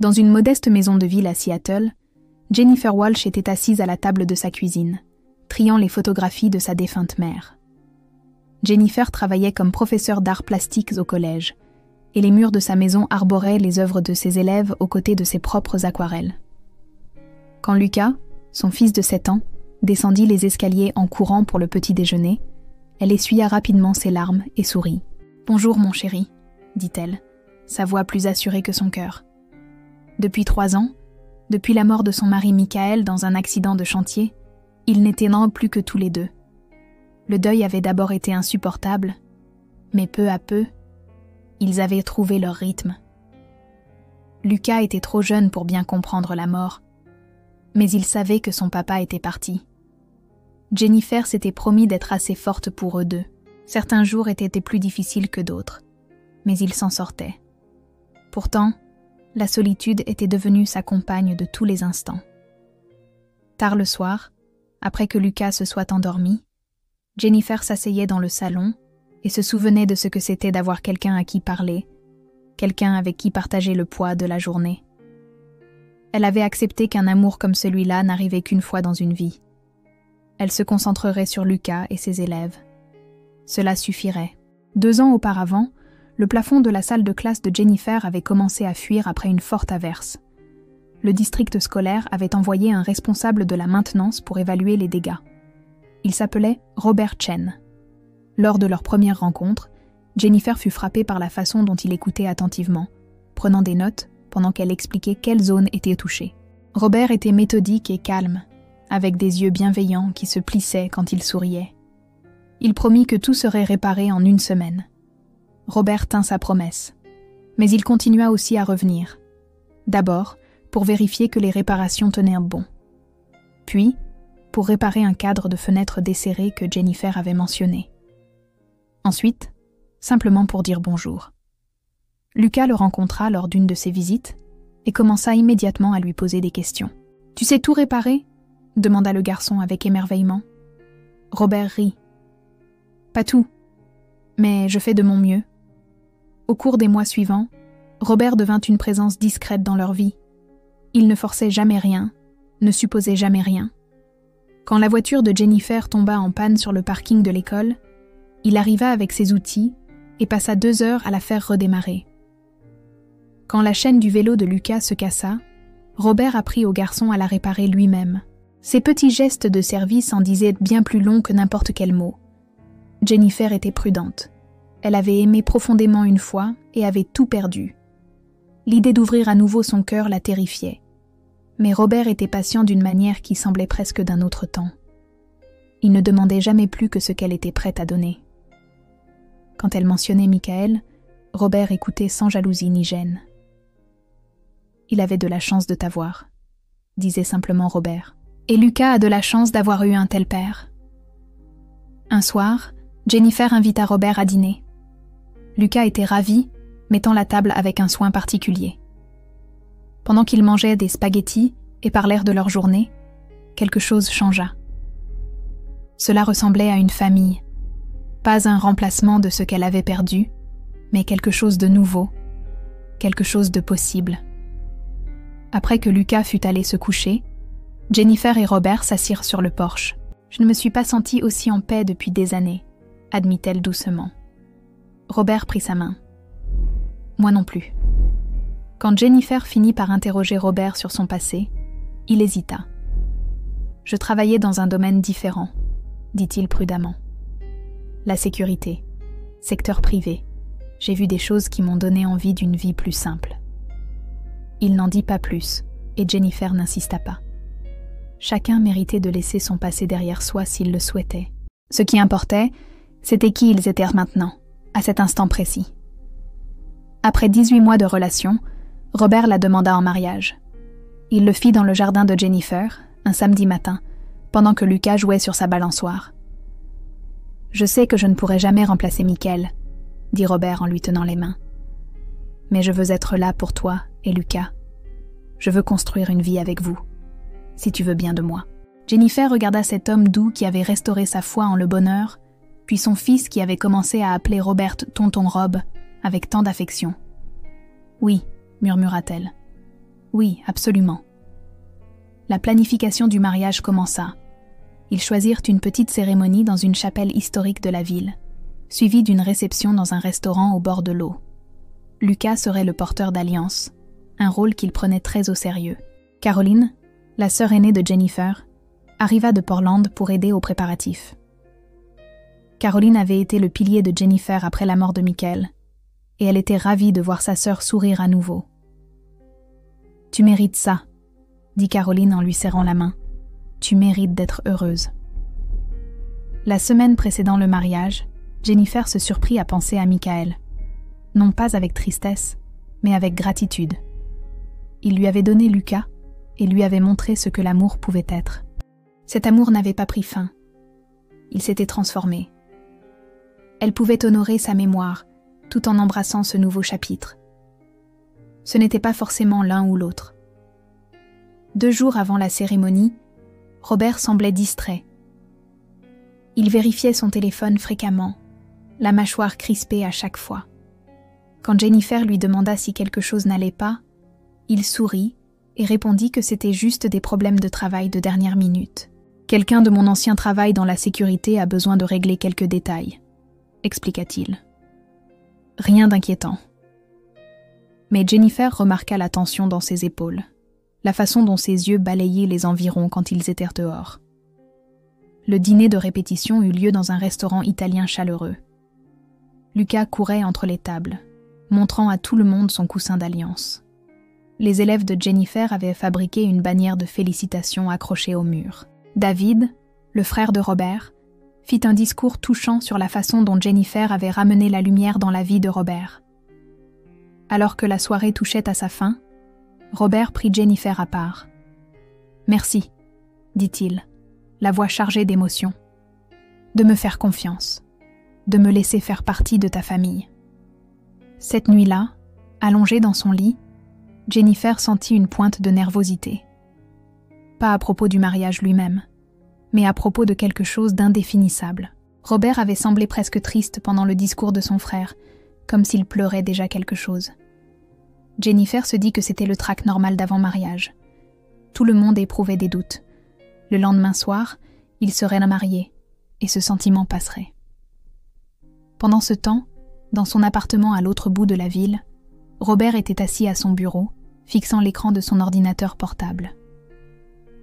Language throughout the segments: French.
Dans une modeste maison de ville à Seattle, Jennifer Walsh était assise à la table de sa cuisine, triant les photographies de sa défunte mère. Jennifer travaillait comme professeure d'arts plastiques au collège, et les murs de sa maison arboraient les œuvres de ses élèves aux côtés de ses propres aquarelles. Quand Lucas, son fils de 7 ans, descendit les escaliers en courant pour le petit déjeuner, elle essuya rapidement ses larmes et sourit. « Bonjour mon chéri », dit-elle, sa voix plus assurée que son cœur. Depuis 3 ans, depuis la mort de son mari Michael dans un accident de chantier, ils n'étaient plus que tous les deux. Le deuil avait d'abord été insupportable, mais peu à peu, ils avaient trouvé leur rythme. Lucas était trop jeune pour bien comprendre la mort, mais il savait que son papa était parti. Jennifer s'était promis d'être assez forte pour eux deux. Certains jours étaient plus difficiles que d'autres, mais ils s'en sortaient. Pourtant, la solitude était devenue sa compagne de tous les instants. Tard le soir, après que Lucas se soit endormi, Jennifer s'asseyait dans le salon et se souvenait de ce que c'était d'avoir quelqu'un à qui parler, quelqu'un avec qui partager le poids de la journée. Elle avait accepté qu'un amour comme celui-là n'arrivait qu'une fois dans une vie. Elle se concentrerait sur Lucas et ses élèves. Cela suffirait. 2 ans auparavant, le plafond de la salle de classe de Jennifer avait commencé à fuir après une forte averse. Le district scolaire avait envoyé un responsable de la maintenance pour évaluer les dégâts. Il s'appelait Robert Chen. Lors de leur première rencontre, Jennifer fut frappée par la façon dont il écoutait attentivement, prenant des notes pendant qu'elle expliquait quelles zones étaient touchées. Robert était méthodique et calme, avec des yeux bienveillants qui se plissaient quand il souriait. Il promit que tout serait réparé en 1 semaine. Robert tint sa promesse, mais il continua aussi à revenir. D'abord, pour vérifier que les réparations tenaient bon. Puis, pour réparer un cadre de fenêtre desserré que Jennifer avait mentionné. Ensuite, simplement pour dire bonjour. Lucas le rencontra lors d'une de ses visites et commença immédiatement à lui poser des questions. « Tu sais tout réparer ?» demanda le garçon avec émerveillement. Robert rit. « Pas tout, mais je fais de mon mieux. » Au cours des mois suivants, Robert devint une présence discrète dans leur vie. Il ne forçait jamais rien, ne supposait jamais rien. Quand la voiture de Jennifer tomba en panne sur le parking de l'école, il arriva avec ses outils et passa 2 heures à la faire redémarrer. Quand la chaîne du vélo de Lucas se cassa, Robert apprit au garçon à la réparer lui-même. Ses petits gestes de service en disaient bien plus longs que n'importe quel mot. Jennifer était prudente. Elle avait aimé profondément une fois et avait tout perdu. L'idée d'ouvrir à nouveau son cœur la terrifiait. Mais Robert était patient d'une manière qui semblait presque d'un autre temps. Il ne demandait jamais plus que ce qu'elle était prête à donner. Quand elle mentionnait Michael, Robert écoutait sans jalousie ni gêne. « Il avait de la chance de t'avoir », disait simplement Robert. « Et Lucas a de la chance d'avoir eu un tel père. » Un soir, Jennifer invita Robert à dîner. Lucas était ravi, mettant la table avec un soin particulier. Pendant qu'ils mangeaient des spaghettis et parlèrent de leur journée, quelque chose changea. Cela ressemblait à une famille, pas un remplacement de ce qu'elle avait perdu, mais quelque chose de nouveau, quelque chose de possible. Après que Lucas fut allé se coucher, Jennifer et Robert s'assirent sur le porche. « Je ne me suis pas sentie aussi en paix depuis des années », admit-elle doucement. Robert prit sa main. « Moi non plus. » Quand Jennifer finit par interroger Robert sur son passé, il hésita. « Je travaillais dans un domaine différent », dit-il prudemment. « La sécurité, secteur privé. J'ai vu des choses qui m'ont donné envie d'une vie plus simple. » Il n'en dit pas plus, et Jennifer n'insista pas. Chacun méritait de laisser son passé derrière soi s'il le souhaitait. Ce qui importait, c'était qui ils étaient maintenant, à cet instant précis. Après 18 mois de relation, Robert la demanda en mariage. Il le fit dans le jardin de Jennifer, un samedi matin, pendant que Lucas jouait sur sa balançoire. « Je sais que je ne pourrai jamais remplacer Michael, » dit Robert en lui tenant les mains. « Mais je veux être là pour toi et Lucas. Je veux construire une vie avec vous, si tu veux bien de moi. » Jennifer regarda cet homme doux qui avait restauré sa foi en le bonheur, puis son fils qui avait commencé à appeler Robert « Tonton Rob » avec tant d'affection. « Oui », murmura-t-elle. Oui, absolument. La planification du mariage commença. Ils choisirent une petite cérémonie dans une chapelle historique de la ville, suivie d'une réception dans un restaurant au bord de l'eau. Lucas serait le porteur d'alliance, un rôle qu'il prenait très au sérieux. Caroline, la sœur aînée de Jennifer, arriva de Portland pour aider aux préparatifs. Caroline avait été le pilier de Jennifer après la mort de Michael, et elle était ravie de voir sa sœur sourire à nouveau. « Tu mérites ça », dit Caroline en lui serrant la main. « Tu mérites d'être heureuse. » La semaine précédant le mariage, Jennifer se surprit à penser à Michael. Non pas avec tristesse, mais avec gratitude. Il lui avait donné Lucas et lui avait montré ce que l'amour pouvait être. Cet amour n'avait pas pris fin. Il s'était transformé. Elle pouvait honorer sa mémoire tout en embrassant ce nouveau chapitre. Ce n'était pas forcément l'un ou l'autre. 2 jours avant la cérémonie, Robert semblait distrait. Il vérifiait son téléphone fréquemment, la mâchoire crispée à chaque fois. Quand Jennifer lui demanda si quelque chose n'allait pas, il sourit et répondit que c'était juste des problèmes de travail de dernière minute. « Quelqu'un de mon ancien travail dans la sécurité a besoin de régler quelques détails », expliqua-t-il. Rien d'inquiétant. Mais Jennifer remarqua la tension dans ses épaules, la façon dont ses yeux balayaient les environs quand ils étaient dehors. Le dîner de répétition eut lieu dans un restaurant italien chaleureux. Lucas courait entre les tables, montrant à tout le monde son coussin d'alliance. Les élèves de Jennifer avaient fabriqué une bannière de félicitations accrochée au mur. David, le frère de Robert, fit un discours touchant sur la façon dont Jennifer avait ramené la lumière dans la vie de Robert. Alors que la soirée touchait à sa fin, Robert prit Jennifer à part. « Merci, dit-il, la voix chargée d'émotion, de me faire confiance, de me laisser faire partie de ta famille. » Cette nuit-là, allongée dans son lit, Jennifer sentit une pointe de nervosité. Pas à propos du mariage lui-même, mais à propos de quelque chose d'indéfinissable. Robert avait semblé presque triste pendant le discours de son frère, comme s'il pleurait déjà quelque chose. Jennifer se dit que c'était le trac normal d'avant-mariage. Tout le monde éprouvait des doutes. Le lendemain soir, il serait marié, et ce sentiment passerait. Pendant ce temps, dans son appartement à l'autre bout de la ville, Robert était assis à son bureau, fixant l'écran de son ordinateur portable.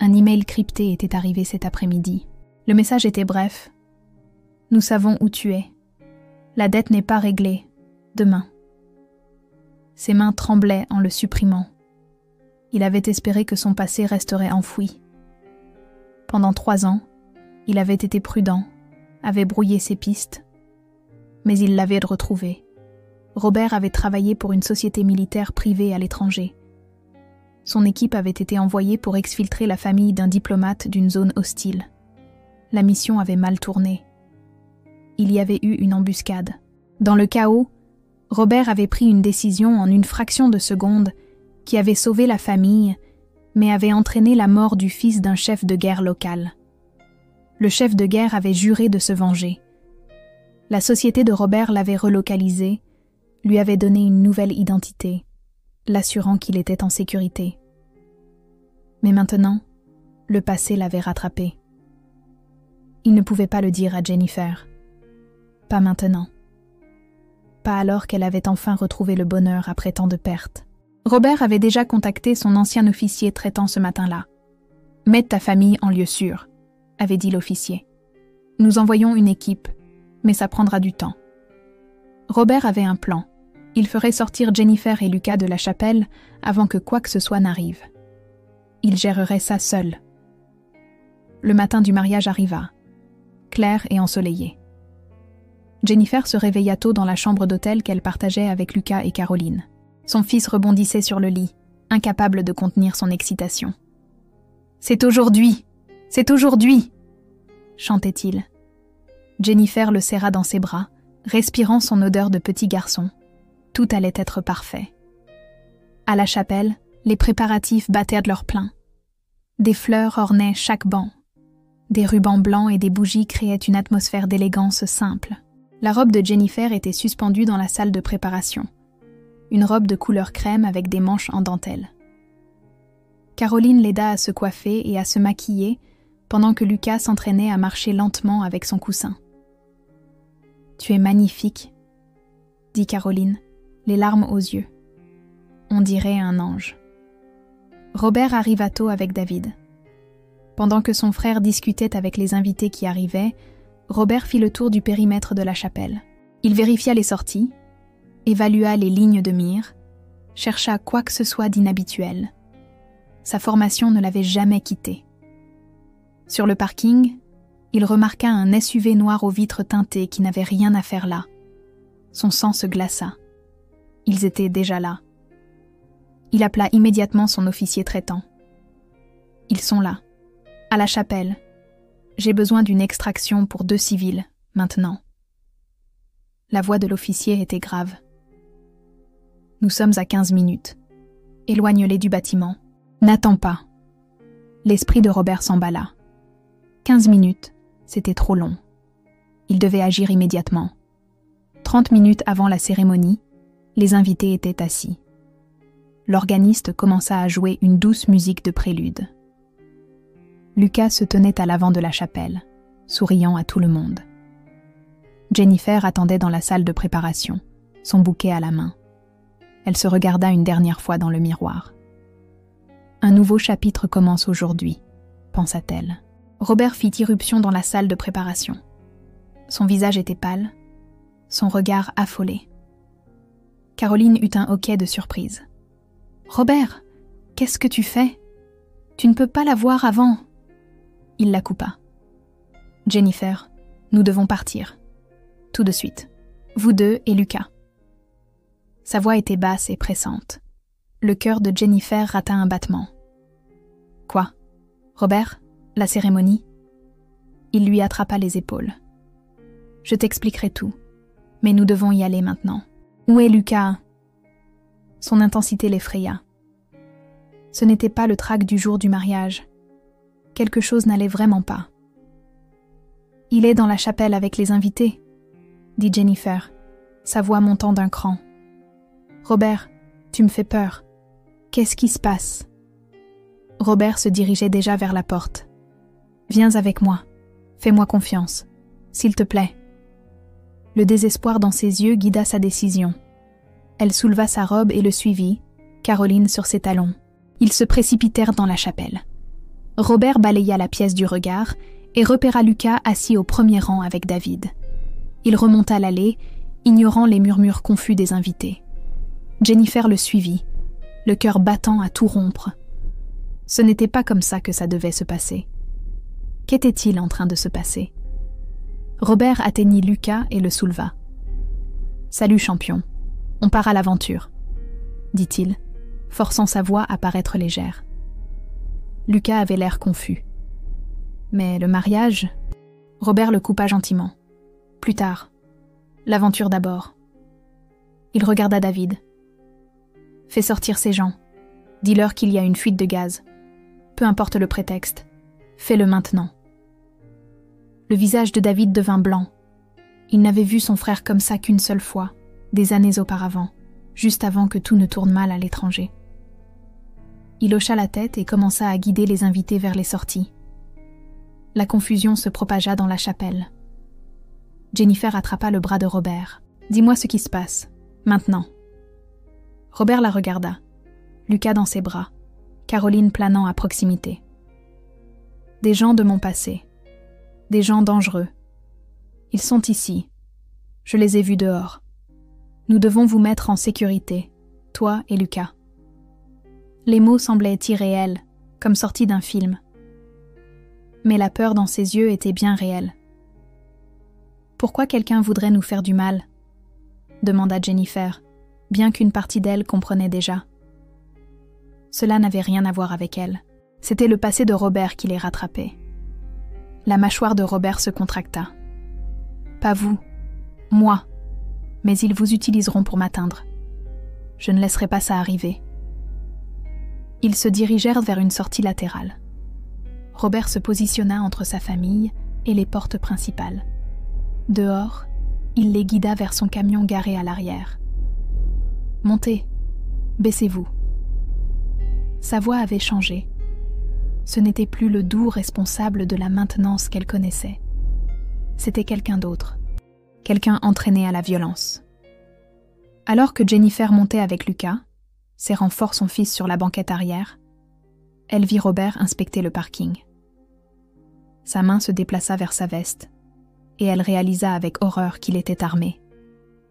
Un email crypté était arrivé cet après-midi. Le message était bref. « Nous savons où tu es. La dette n'est pas réglée. Demain. » Ses mains tremblaient en le supprimant. Il avait espéré que son passé resterait enfoui. Pendant 3 ans, il avait été prudent, avait brouillé ses pistes, mais il l'avait retrouvé. Robert avait travaillé pour une société militaire privée à l'étranger. Son équipe avait été envoyée pour exfiltrer la famille d'un diplomate d'une zone hostile. La mission avait mal tourné. Il y avait eu une embuscade. Dans le chaos, Robert avait pris une décision en une fraction de seconde qui avait sauvé la famille, mais avait entraîné la mort du fils d'un chef de guerre local. Le chef de guerre avait juré de se venger. La société de Robert l'avait relocalisé, lui avait donné une nouvelle identité, l'assurant qu'il était en sécurité. Mais maintenant, le passé l'avait rattrapé. Il ne pouvait pas le dire à Jennifer. Pas maintenant. Pas alors qu'elle avait enfin retrouvé le bonheur après tant de pertes. Robert avait déjà contacté son ancien officier traitant ce matin-là. « Mets ta famille en lieu sûr », avait dit l'officier. « Nous envoyons une équipe, mais ça prendra du temps. » Robert avait un plan. Il ferait sortir Jennifer et Lucas de la chapelle avant que quoi que ce soit n'arrive. Il gérerait ça seul. Le matin du mariage arriva, clair et ensoleillé. Jennifer se réveilla tôt dans la chambre d'hôtel qu'elle partageait avec Lucas et Caroline. Son fils rebondissait sur le lit, incapable de contenir son excitation. « C'est aujourd'hui! C'est aujourd'hui !» chantait-il. Jennifer le serra dans ses bras, respirant son odeur de petit garçon. Tout allait être parfait. À la chapelle, les préparatifs battaient de leur plein. Des fleurs ornaient chaque banc. Des rubans blancs et des bougies créaient une atmosphère d'élégance simple. La robe de Jennifer était suspendue dans la salle de préparation. Une robe de couleur crème avec des manches en dentelle. Caroline l'aida à se coiffer et à se maquiller pendant que Lucas s'entraînait à marcher lentement avec son coussin. « Tu es magnifique », dit Caroline, les larmes aux yeux. On dirait un ange. Robert arriva tôt avec David. Pendant que son frère discutait avec les invités qui arrivaient, Robert fit le tour du périmètre de la chapelle. Il vérifia les sorties, évalua les lignes de mire, chercha quoi que ce soit d'inhabituel. Sa formation ne l'avait jamais quitté. Sur le parking, il remarqua un SUV noir aux vitres teintées qui n'avait rien à faire là. Son sang se glaça. Ils étaient déjà là. Il appela immédiatement son officier traitant. « Ils sont là, à la chapelle. J'ai besoin d'une extraction pour 2 civils, maintenant. » La voix de l'officier était grave. « Nous sommes à 15 minutes. Éloigne-les du bâtiment. N'attends pas. » L'esprit de Robert s'emballa. 15 minutes, c'était trop long. Il devait agir immédiatement. 30 minutes avant la cérémonie, les invités étaient assis. L'organiste commença à jouer une douce musique de prélude. Lucas se tenait à l'avant de la chapelle, souriant à tout le monde. Jennifer attendait dans la salle de préparation, son bouquet à la main. Elle se regarda une dernière fois dans le miroir. « Un nouveau chapitre commence aujourd'hui », pensa-t-elle. Robert fit irruption dans la salle de préparation. Son visage était pâle, son regard affolé. Caroline eut un hoquet de surprise. « Robert, qu'est-ce que tu fais? Tu ne peux pas la voir avant. » Il la coupa. « Jennifer, nous devons partir. Tout de suite. Vous deux et Lucas. » Sa voix était basse et pressante. Le cœur de Jennifer rata un battement. « Quoi? Robert, la cérémonie ?» Il lui attrapa les épaules. « Je t'expliquerai tout, mais nous devons y aller maintenant. Où est Lucas ?» Son intensité l'effraya. Ce n'était pas le trac du jour du mariage. Quelque chose n'allait vraiment pas. « Il est dans la chapelle avec les invités », dit Jennifer, sa voix montant d'un cran. « Robert, tu me fais peur. Qu'est-ce qui se passe ?» Robert se dirigeait déjà vers la porte. « Viens avec moi. Fais-moi confiance. S'il te plaît. » Le désespoir dans ses yeux guida sa décision. Elle souleva sa robe et le suivit, Caroline sur ses talons. Ils se précipitèrent dans la chapelle. Robert balaya la pièce du regard et repéra Lucas assis au premier rang avec David. Il remonta l'allée, ignorant les murmures confus des invités. Jennifer le suivit, le cœur battant à tout rompre. Ce n'était pas comme ça que ça devait se passer. Qu'était-il en train de se passer? Robert atteignit Lucas et le souleva. « Salut champion, on part à l'aventure », dit-il, forçant sa voix à paraître légère. Lucas avait l'air confus. « Mais le mariage ?» Robert le coupa gentiment. « Plus tard. L'aventure d'abord. » Il regarda David. « Fais sortir ces gens. Dis-leur qu'il y a une fuite de gaz. Peu importe le prétexte. Fais-le maintenant. » Le visage de David devint blanc. Il n'avait vu son frère comme ça qu'une seule fois, des années auparavant, juste avant que tout ne tourne mal à l'étranger. Il hocha la tête et commença à guider les invités vers les sorties. La confusion se propagea dans la chapelle. Jennifer attrapa le bras de Robert. « Dis-moi ce qui se passe, maintenant. » Robert la regarda, Lucas dans ses bras, Caroline planant à proximité. « Des gens de mon passé. Des gens dangereux. Ils sont ici. Je les ai vus dehors. Nous devons vous mettre en sécurité, toi et Lucas. » Les mots semblaient irréels, comme sortis d'un film. Mais la peur dans ses yeux était bien réelle. « Pourquoi quelqu'un voudrait nous faire du mal ?» demanda Jennifer, bien qu'une partie d'elle comprenait déjà. Cela n'avait rien à voir avec elle. C'était le passé de Robert qui les rattrapait. La mâchoire de Robert se contracta. « Pas vous, moi, mais ils vous utiliseront pour m'atteindre. Je ne laisserai pas ça arriver. » Ils se dirigèrent vers une sortie latérale. Robert se positionna entre sa famille et les portes principales. Dehors, il les guida vers son camion garé à l'arrière. « Montez, baissez-vous. » Sa voix avait changé. Ce n'était plus le doux responsable de la maintenance qu'elle connaissait. C'était quelqu'un d'autre, quelqu'un entraîné à la violence. Alors que Jennifer montait avec Lucas, serrant fort son fils sur la banquette arrière, elle vit Robert inspecter le parking. Sa main se déplaça vers sa veste, et elle réalisa avec horreur qu'il était armé.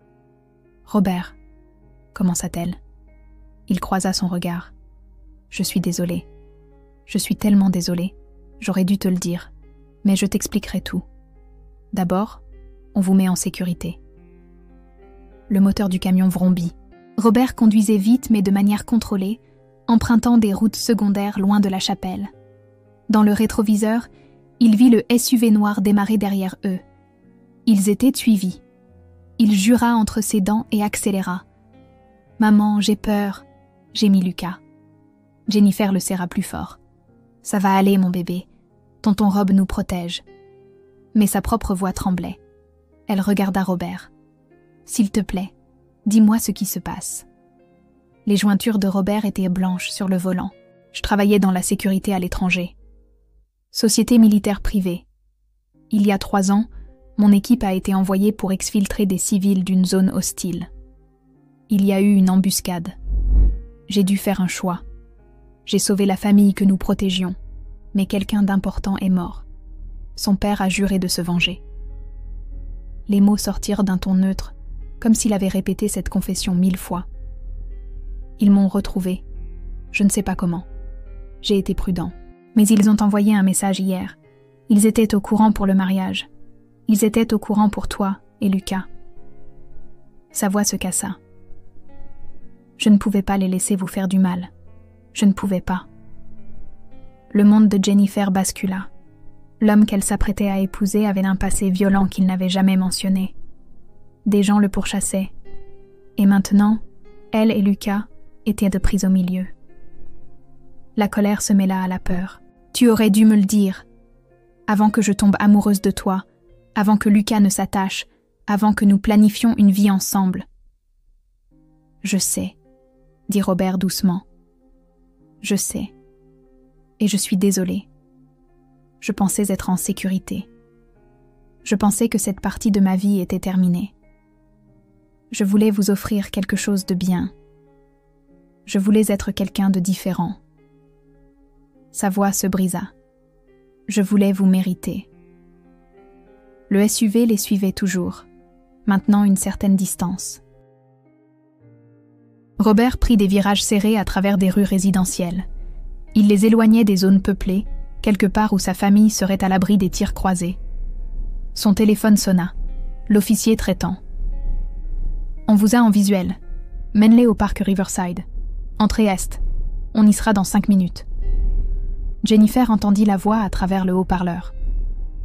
« Robert », commença-t-elle. Il croisa son regard. « Je suis désolée. Je suis tellement désolée. J'aurais dû te le dire, mais je t'expliquerai tout. D'abord, on vous met en sécurité. » Le moteur du camion vrombit. Robert conduisait vite mais de manière contrôlée, empruntant des routes secondaires loin de la chapelle. Dans le rétroviseur, il vit le SUV noir démarrer derrière eux. Ils étaient suivis. Il jura entre ses dents et accéléra. « Maman, j'ai peur », gémit Lucas. Jennifer le serra plus fort. « Ça va aller, mon bébé. Tonton Rob nous protège. » Mais sa propre voix tremblait. Elle regarda Robert. « S'il te plaît, dis-moi ce qui se passe. » Les jointures de Robert étaient blanches sur le volant. Je travaillais dans la sécurité à l'étranger. Société militaire privée. Il y a 3 ans, mon équipe a été envoyée pour exfiltrer des civils d'une zone hostile. Il y a eu une embuscade. J'ai dû faire un choix. J'ai sauvé la famille que nous protégions, mais quelqu'un d'important est mort. Son père a juré de se venger. Les mots sortirent d'un ton neutre, comme s'il avait répété cette confession 1000 fois. Ils m'ont retrouvé. Je ne sais pas comment. J'ai été prudent. Mais ils ont envoyé un message hier. Ils étaient au courant pour le mariage. Ils étaient au courant pour toi et Lucas. Sa voix se cassa. Je ne pouvais pas les laisser vous faire du mal. Je ne pouvais pas. Le monde de Jennifer bascula. L'homme qu'elle s'apprêtait à épouser avait un passé violent qu'il n'avait jamais mentionné. Des gens le pourchassaient. Et maintenant, elle et Lucas étaient de prise au milieu. La colère se mêla à la peur. Tu aurais dû me le dire. Avant que je tombe amoureuse de toi, avant que Lucas ne s'attache, avant que nous planifions une vie ensemble. Je sais, dit Robert doucement. Je sais. Et je suis désolée. Je pensais être en sécurité. Je pensais que cette partie de ma vie était terminée. Je voulais vous offrir quelque chose de bien. Je voulais être quelqu'un de différent. Sa voix se brisa. Je voulais vous mériter. Le SUV les suivait toujours, maintenant une certaine distance. Robert prit des virages serrés à travers des rues résidentielles. Il les éloignait des zones peuplées, quelque part où sa famille serait à l'abri des tirs croisés. Son téléphone sonna. L'officier traitant. « On vous a en visuel. Mène-les au parc Riverside. Entrée est. On y sera dans 5 minutes. » Jennifer entendit la voix à travers le haut-parleur.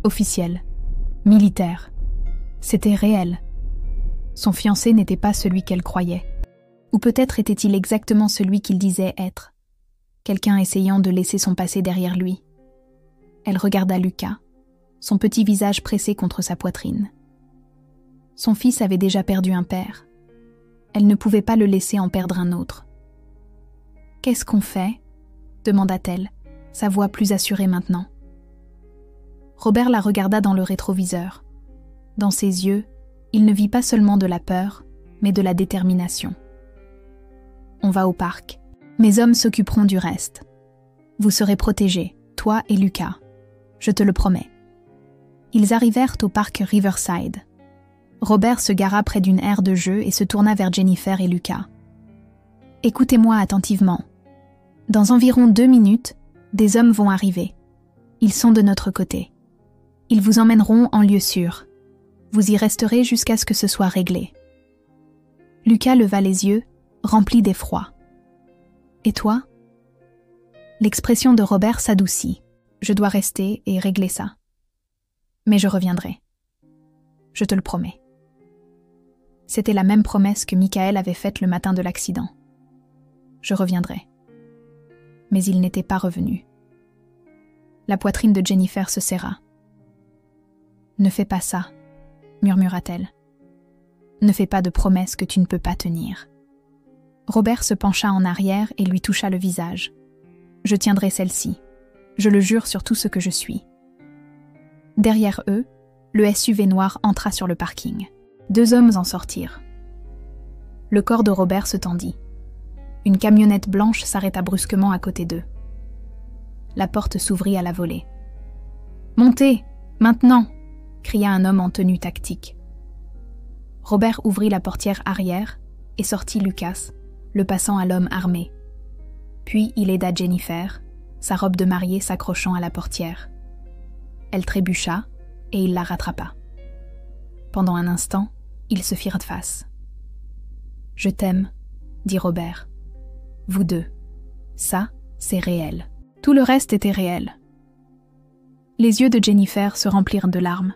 Officiel. Militaire. C'était réel. Son fiancé n'était pas celui qu'elle croyait. Ou peut-être était-il exactement celui qu'il disait être. Quelqu'un essayant de laisser son passé derrière lui. Elle regarda Lucas, son petit visage pressé contre sa poitrine. Son fils avait déjà perdu un père. Elle ne pouvait pas le laisser en perdre un autre. « Qu'est-ce qu'on fait ?» demanda-t-elle, sa voix plus assurée maintenant. Robert la regarda dans le rétroviseur. Dans ses yeux, il ne vit pas seulement de la peur, mais de la détermination. « On va au parc. Mes hommes s'occuperont du reste. Vous serez protégés, toi et Lucas. Je te le promets. » Ils arrivèrent au parc Riverside. Robert se gara près d'une aire de jeu et se tourna vers Jennifer et Lucas. « Écoutez-moi attentivement. Dans environ 2 minutes, des hommes vont arriver. Ils sont de notre côté. Ils vous emmèneront en lieu sûr. Vous y resterez jusqu'à ce que ce soit réglé. » Lucas leva les yeux, rempli d'effroi. « Et toi ?» L'expression de Robert s'adoucit. « Je dois rester et régler ça. Mais je reviendrai. Je te le promets. » C'était la même promesse que Michael avait faite le matin de l'accident. Je reviendrai. Mais il n'était pas revenu. La poitrine de Jennifer se serra. « Ne fais pas ça, » murmura-t-elle. « Ne fais pas de promesses que tu ne peux pas tenir. » Robert se pencha en arrière et lui toucha le visage. Je tiendrai celle-ci. Je le jure sur tout ce que je suis. » Derrière eux, le SUV noir entra sur le parking. 2 hommes en sortirent. Le corps de Robert se tendit. Une camionnette blanche s'arrêta brusquement à côté d'eux. La porte s'ouvrit à la volée. « Montez, maintenant !» cria un homme en tenue tactique. Robert ouvrit la portière arrière et sortit Lucas, le passant à l'homme armé. Puis il aida Jennifer, sa robe de mariée s'accrochant à la portière. Elle trébucha et il la rattrapa. Pendant un instant, ils se firent face. « Je t'aime, » dit Robert. « Vous deux. Ça, c'est réel. » Tout le reste était réel. Les yeux de Jennifer se remplirent de larmes.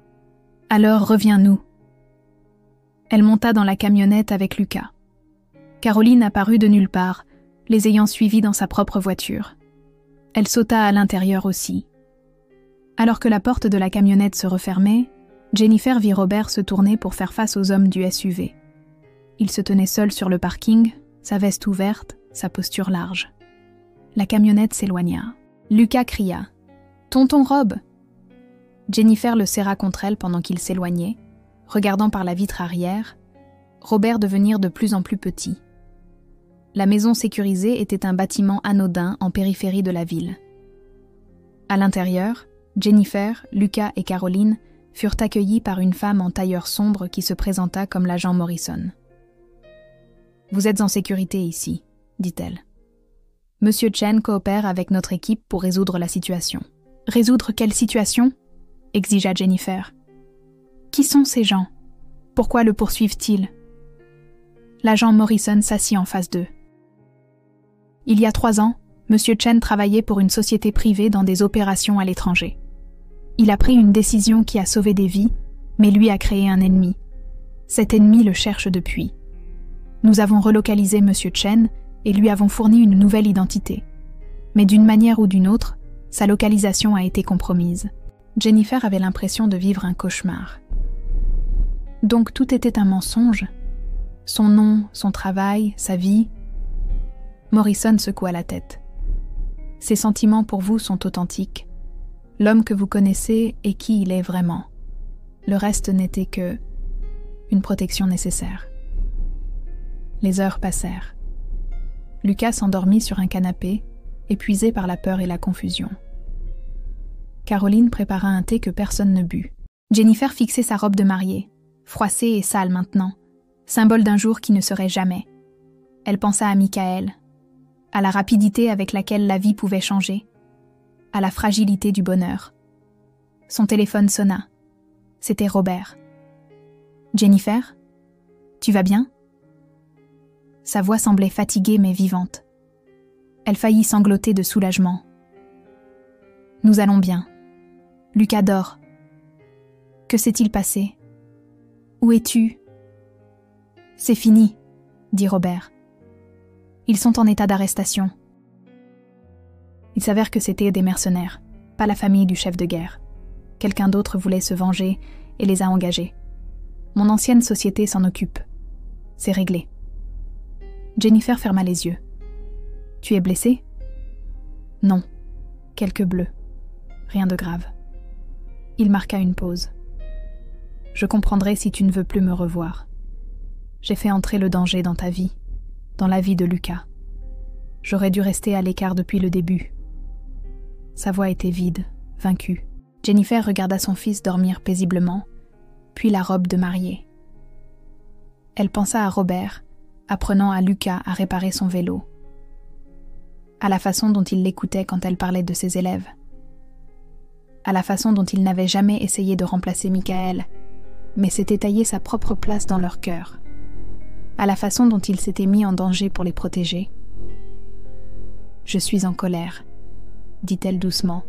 « Alors reviens-nous. » Elle monta dans la camionnette avec Lucas. Caroline apparut de nulle part, les ayant suivis dans sa propre voiture. Elle sauta à l'intérieur aussi. Alors que la porte de la camionnette se refermait, Jennifer vit Robert se tourner pour faire face aux hommes du SUV. Il se tenait seul sur le parking, sa veste ouverte, sa posture large. La camionnette s'éloigna. Lucas cria « Tonton Rob !» Jennifer le serra contre elle pendant qu'il s'éloignait, regardant par la vitre arrière, Robert devenir de plus en plus petit. La maison sécurisée était un bâtiment anodin en périphérie de la ville. À l'intérieur, Jennifer, Lucas et Caroline furent accueillis par une femme en tailleur sombre qui se présenta comme l'agent Morrison. « Vous êtes en sécurité ici, » dit-elle. « Monsieur Chen coopère avec notre équipe pour résoudre la situation. »« Résoudre quelle situation ?» exigea Jennifer. « Qui sont ces gens? Pourquoi le poursuivent-ils » L'agent Morrison s'assit en face d'eux. « Il y a 3 ans, Monsieur Chen travaillait pour une société privée dans des opérations à l'étranger. Il a pris une décision qui a sauvé des vies, mais lui a créé un ennemi. Cet ennemi le cherche depuis. Nous avons relocalisé Monsieur Chen et lui avons fourni une nouvelle identité. Mais d'une manière ou d'une autre, sa localisation a été compromise. » Jennifer avait l'impression de vivre un cauchemar. Donc tout était un mensonge? Son nom, son travail, sa vie? Morrison secoua la tête. Ses sentiments pour vous sont authentiques. L'homme que vous connaissez est qui il est vraiment. Le reste n'était que une protection nécessaire. Les heures passèrent. Lucas s'endormit sur un canapé, épuisé par la peur et la confusion. Caroline prépara un thé que personne ne but. Jennifer fixait sa robe de mariée, froissée et sale maintenant, symbole d'un jour qui ne serait jamais. Elle pensa à Michael, à la rapidité avec laquelle la vie pouvait changer, à la fragilité du bonheur. Son téléphone sonna. C'était Robert. « Jennifer, tu vas bien ?» Sa voix semblait fatiguée mais vivante. Elle faillit sangloter de soulagement. « Nous allons bien. Lucas dort. Que s'est-il passé? Où es-tu? » « C'est fini, » dit Robert. « Ils sont en état d'arrestation. » Il s'avère que c'était des mercenaires, pas la famille du chef de guerre. Quelqu'un d'autre voulait se venger et les a engagés. Mon ancienne société s'en occupe. C'est réglé. Jennifer ferma les yeux. « Tu es blessé? » ?»« Non. Quelques bleus. Rien de grave. » Il marqua une pause. « Je comprendrai si tu ne veux plus me revoir. J'ai fait entrer le danger dans ta vie, dans la vie de Lucas. J'aurais dû rester à l'écart depuis le début. » Sa voix était vide, vaincue. Jennifer regarda son fils dormir paisiblement, puis la robe de mariée. Elle pensa à Robert, apprenant à Lucas à réparer son vélo, à la façon dont il l'écoutait quand elle parlait de ses élèves, à la façon dont il n'avait jamais essayé de remplacer Michael, mais s'était taillé sa propre place dans leur cœur, à la façon dont il s'était mis en danger pour les protéger. « Je suis en colère, » dit-elle doucement.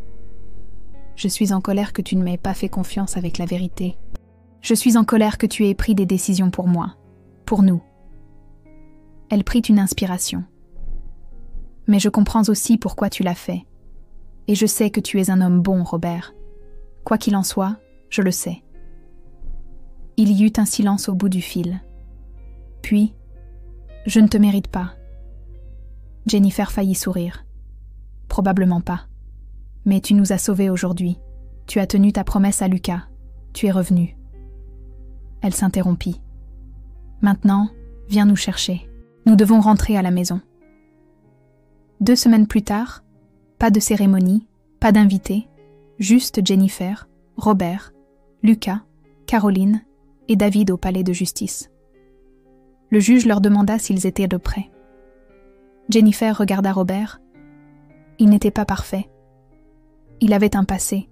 « Je suis en colère que tu ne m'aies pas fait confiance avec la vérité. Je suis en colère que tu aies pris des décisions pour moi, pour nous. » Elle prit une inspiration. « Mais je comprends aussi pourquoi tu l'as fait. Et je sais que tu es un homme bon, Robert. Quoi qu'il en soit, je le sais. » Il y eut un silence au bout du fil. Puis, « Je ne te mérite pas. » Jennifer faillit sourire. Probablement pas. Mais tu nous as sauvés aujourd'hui. Tu as tenu ta promesse à Lucas. Tu es revenu. Elle s'interrompit. Maintenant, viens nous chercher. Nous devons rentrer à la maison. 2 semaines plus tard, pas de cérémonie, pas d'invités, juste Jennifer, Robert, Lucas, Caroline et David au palais de justice. Le juge leur demanda s'ils étaient de près. Jennifer regarda Robert. Il n'était pas parfait. Il avait un passé.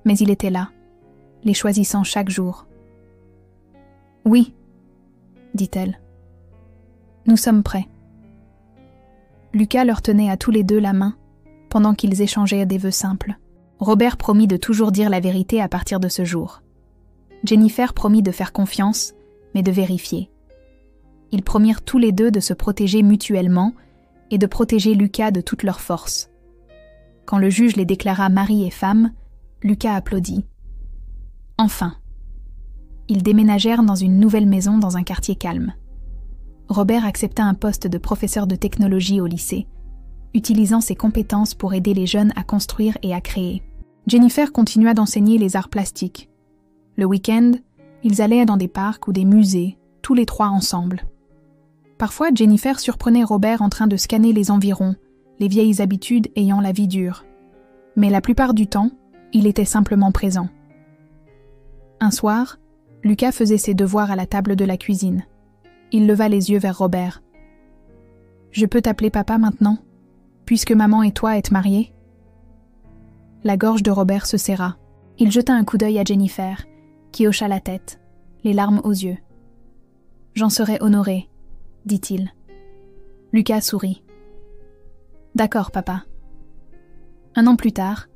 Mais il était là, les choisissant chaque jour. « Oui, dit-elle. Nous sommes prêts. » Lucas leur tenait à tous les deux la main pendant qu'ils échangeaient des vœux simples. Robert promit de toujours dire la vérité à partir de ce jour. Jennifer promit de faire confiance, mais de vérifier. Ils promirent tous les deux de se protéger mutuellement et de protéger Lucas de toutes leurs forces. Quand le juge les déclara mari et femme, Lucas applaudit. Enfin. Ils déménagèrent dans une nouvelle maison dans un quartier calme. Robert accepta un poste de professeur de technologie au lycée, utilisant ses compétences pour aider les jeunes à construire et à créer. Jennifer continua d'enseigner les arts plastiques. Le week-end, ils allaient dans des parcs ou des musées, tous les trois ensemble. Parfois, Jennifer surprenait Robert en train de scanner les environs, les vieilles habitudes ayant la vie dure. Mais la plupart du temps, il était simplement présent. Un soir, Lucas faisait ses devoirs à la table de la cuisine. Il leva les yeux vers Robert. « Je peux t'appeler papa maintenant, puisque maman et toi êtes mariés ?» La gorge de Robert se serra. Il jeta un coup d'œil à Jennifer, qui hocha la tête, les larmes aux yeux. « J'en serais honoré, » dit-il. Lucas sourit. « D'accord, papa. » 1 an plus tard,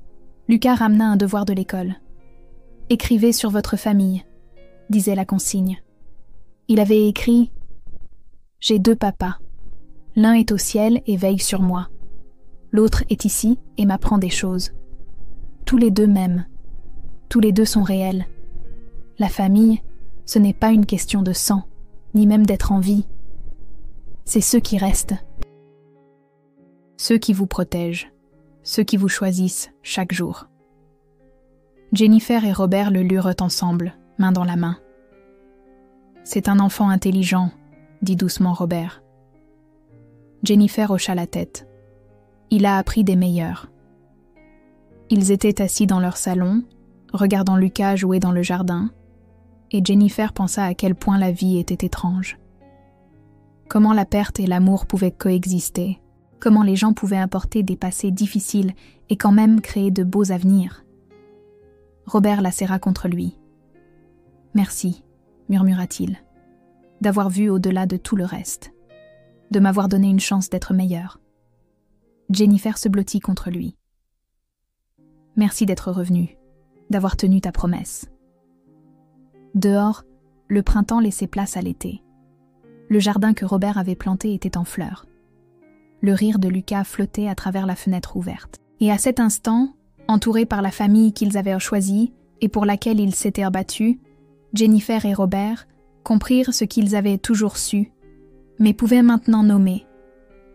Lucas ramena un devoir de l'école. « Écrivez sur votre famille », disait la consigne. Il avait écrit « J'ai 2 papas. L'un est au ciel et veille sur moi. L'autre est ici et m'apprend des choses. Tous les 2 m'aiment. Tous les 2 sont réels. La famille, ce n'est pas une question de sang, ni même d'être en vie. C'est ceux qui restent. Ceux qui vous protègent. Ceux qui vous choisissent chaque jour. » Jennifer et Robert le lurent ensemble, main dans la main. « C'est un enfant intelligent, » dit doucement Robert. Jennifer hocha la tête. Il a appris des meilleurs. Ils étaient assis dans leur salon, regardant Lucas jouer dans le jardin, et Jennifer pensa à quel point la vie était étrange. Comment la perte et l'amour pouvaient coexister, comment les gens pouvaient apporter des passés difficiles et quand même créer de beaux avenirs. Robert la serra contre lui. « Merci, » murmura-t-il, « d'avoir vu au-delà de tout le reste, de m'avoir donné une chance d'être meilleure. » Jennifer se blottit contre lui. « Merci d'être revenu, d'avoir tenu ta promesse. » Dehors, le printemps laissait place à l'été. Le jardin que Robert avait planté était en fleurs. Le rire de Lucas flottait à travers la fenêtre ouverte. Et à cet instant, entourés par la famille qu'ils avaient choisie et pour laquelle ils s'étaient battus, Jennifer et Robert comprirent ce qu'ils avaient toujours su, mais pouvaient maintenant nommer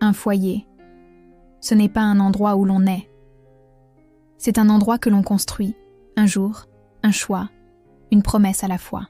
un foyer. Ce n'est pas un endroit où l'on est. C'est un endroit que l'on construit, un jour, un choix, une promesse à la fois.